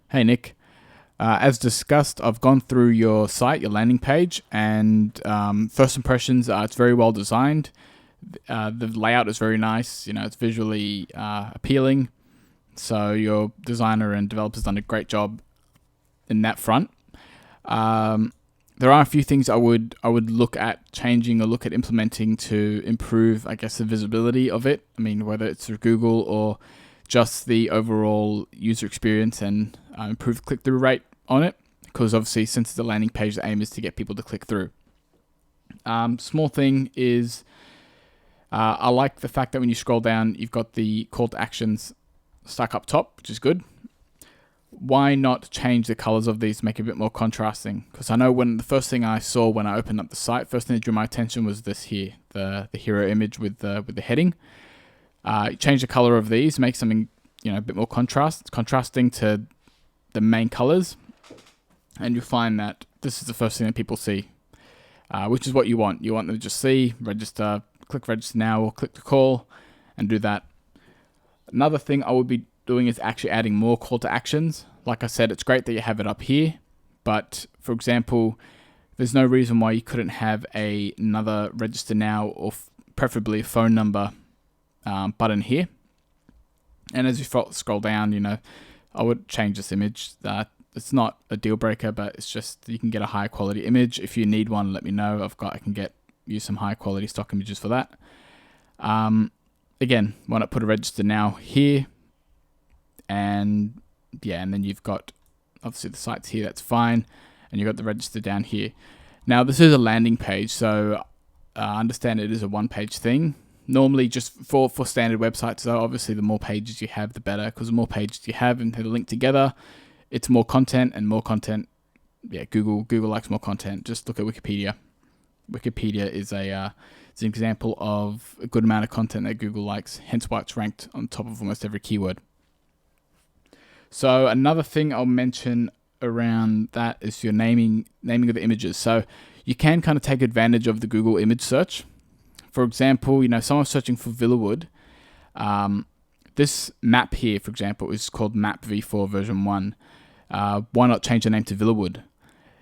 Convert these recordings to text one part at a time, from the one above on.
Hey Nick, as discussed, I've gone through your site, your landing page, and first impressions, it's very well designed. The layout is very nice. It's visually appealing. So your designer and developer's done a great job in that front. There are a few things I would look at changing or look at implementing to improve, I guess, the visibility of it. I mean, whether it's through Google or just the overall user experience and improve click-through rate on it. Because obviously, since it's a landing page, the aim is to get people to click through. Small thing is, I like the fact that when you scroll down, you've got the call to actions stuck up top, which is good. Why not change the colors of these to make it a bit more contrasting? Because I know when the first thing I saw when I opened up the site, first thing that drew my attention was this here, the hero image with the heading. Change the color of these, make something a bit more contrasting to the main colors, and you'll find that this is the first thing that people see, which is what you want. You want them to just see, register, click register now, or click to call, and do that. Another thing I would be doing is actually adding more call to actions. Like I said, it's great that you have it up here, but for example, there's no reason why you couldn't have another register now or preferably a phone number button here. And as you scroll down, I would change this image. It's not a deal breaker, but it's just you can get a high quality image. If you need one, let me know. I can use some high quality stock images for that. Again, why not put a register now here? And then you've got obviously the sites here, that's fine. And you've got the register down here. Now this is a landing page, so I understand it is a one-page thing. Normally just for standard websites, so obviously the more pages you have, the better, because the more pages you have and they're linked together, it's more content, and more content, Google likes more content. Just look at Wikipedia. Wikipedia is it's an example of a good amount of content that Google likes, hence why it's ranked on top of almost every keyword. So another thing I'll mention around that is your naming of the images. So you can kind of take advantage of the Google image search. For example, someone's searching for Villawood. This map here, for example, is called Map V4 version 1. Why not change the name to Villawood?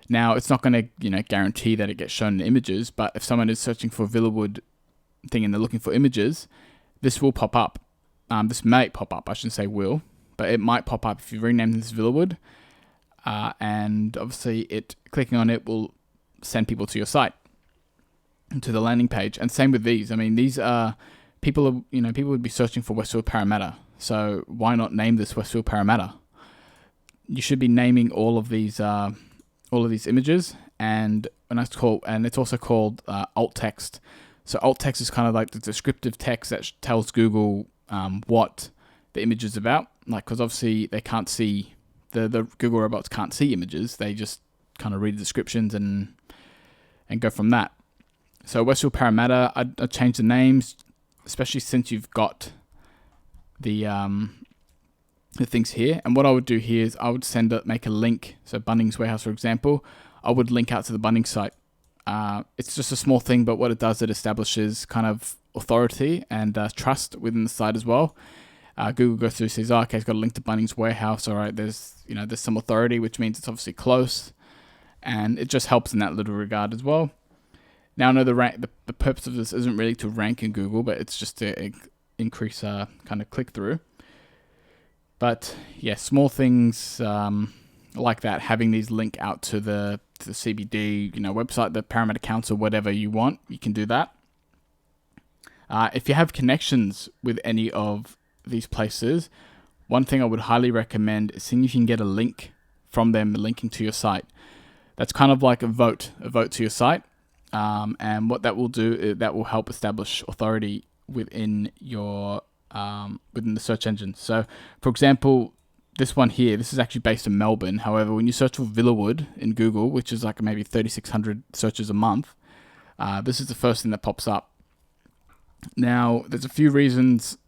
Now, it's not going to guarantee that it gets shown in the images, but if someone is searching for Villawood thing and they're looking for images, this will pop up. This may pop up, I shouldn't say will, but it might pop up if you rename this Villawood. And obviously, clicking on it will send people to your site, to the landing page. And same with these. I mean, these are people would be searching for Westfield Parramatta. So why not name this Westfield Parramatta? You should be naming all of these images, and it's also called alt text. So alt text is kind of like the descriptive text that tells Google what the image is about. Like, because obviously they can't see the Google robots can't see images. They just kind of read the descriptions and go from that. So Westfield Parramatta, I'd change the names, especially since you've got the things here. And what I would do here is I would make a link. So Bunnings Warehouse, for example, I would link out to the Bunnings site. It's just a small thing, but what it does, it establishes kind of authority and trust within the site as well. Google goes through and says, okay, it's got a link to Bunnings Warehouse. All right, there's some authority, which means it's obviously close, and it just helps in that little regard as well. Now I know the purpose of this isn't really to rank in Google, but it's just to increase kind of click through. But yeah, small things like that, having these link out to the CBD website, the Parramatta Council, whatever you want, you can do that. If you have connections with any of these places, one thing I would highly recommend is seeing if you can get a link from them linking to your site. That's kind of like a vote to your site. And what that will do is that will help establish authority within your within the search engine. So, for example, this one here, this is actually based in Melbourne. However, when you search for Villawood in Google, which is like maybe 3,600 searches a month, this is the first thing that pops up. Now, there's a few reasons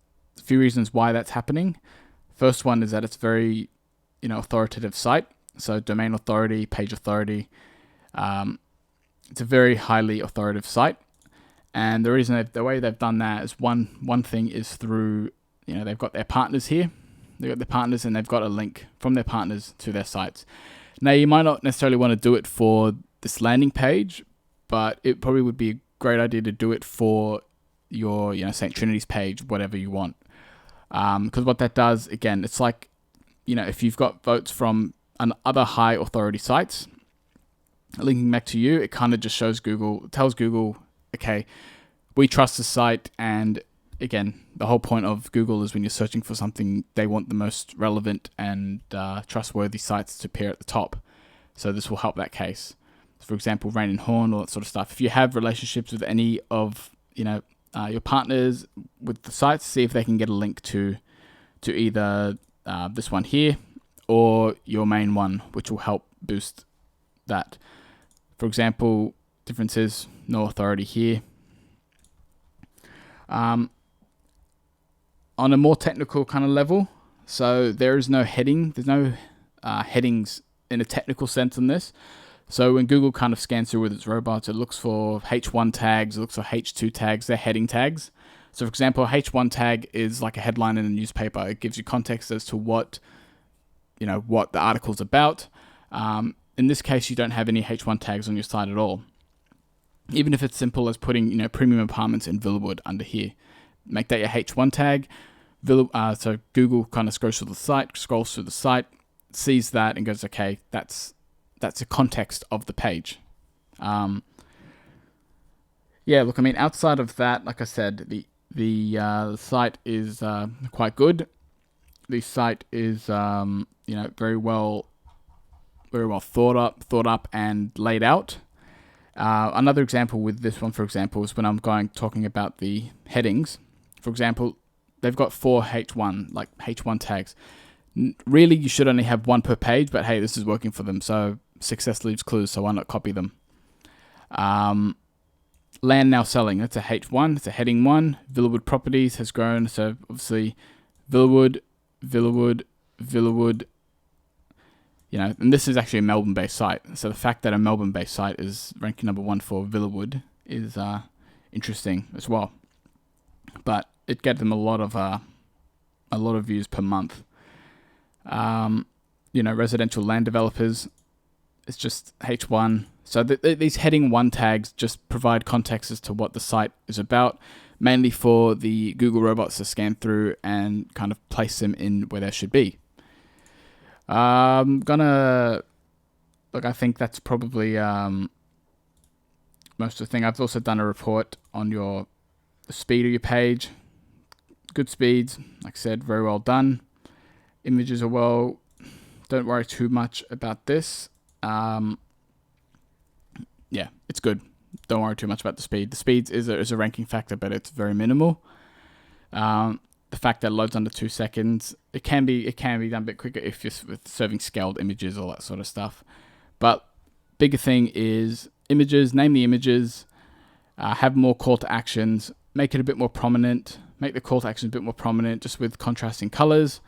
why that's happening. First one is that it's very, authoritative site. So domain authority, page authority. It's a very highly authoritative site. And the way they've done that is one thing is through, they've got their partners here. They've got their partners and they've got a link from their partners to their sites. Now, you might not necessarily want to do it for this landing page, but it probably would be a great idea to do it for your, St. Trinity's page, whatever you want. Because what that does, again, it's like, if you've got votes from other high authority sites linking back to you, it kind of just tells Google, okay, we trust the site. And again, the whole point of Google is when you're searching for something, they want the most relevant and trustworthy sites to appear at the top. So this will help that case. For example, Rain and Horn, all that sort of stuff. If you have relationships with any of your partners with the sites, see if they can get a link to either this one here or your main one, which will help boost that. For example, differences, no authority here. On a more technical kind of level, so there is no heading. There's no headings in a technical sense on this. So when Google kind of scans through with its robots, it looks for H1 tags, it looks for H2 tags, they're heading tags. So for example, a H1 tag is like a headline in a newspaper. It gives you context as to what the article's about. In this case, you don't have any H1 tags on your site at all. Even if it's simple as putting, premium apartments in Villawood under here. Make that your H1 tag. So Google kind of scrolls through the site, sees that and goes, okay, that's the context of the page. Outside of that, like I said, the site is quite good. The site is very well thought up and laid out. Another example with this one, for example, is when I'm talking about the headings. For example, they've got 4 H1 tags. Really, you should only have 1 per page, but hey, this is working for them. So success leaves clues, so why not copy them? Land now selling, that's a H1, it's a heading 1. Villawood properties has grown, so obviously Villawood, and this is actually a Melbourne-based site. So the fact that a Melbourne-based site is ranking number 1 for Villawood is interesting as well. But it gets them a lot of views per month. Residential land developers, it's just H1. So these heading 1 tags just provide context as to what the site is about, mainly for the Google robots to scan through and kind of place them in where they should be. I think that's probably most of the thing. I've also done a report on the speed of your page. Good speeds, like I said, very well done. Images are well. Don't worry too much about this. It's good. Don't worry too much about the speed. The speed is a ranking factor, but it's very minimal. The fact that it loads under 2 seconds, it can be done a bit quicker if you're with serving scaled images, all that sort of stuff. But bigger thing is images. Name the images. Have more call to actions. Make it a bit more prominent. Make the call to action a bit more prominent, just with contrasting colors,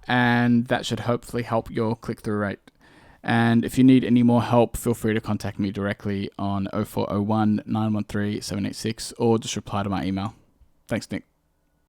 and that should hopefully help your click-through rate. And if you need any more help, feel free to contact me directly on 0401 913 786 or just reply to my email. Thanks, Nick.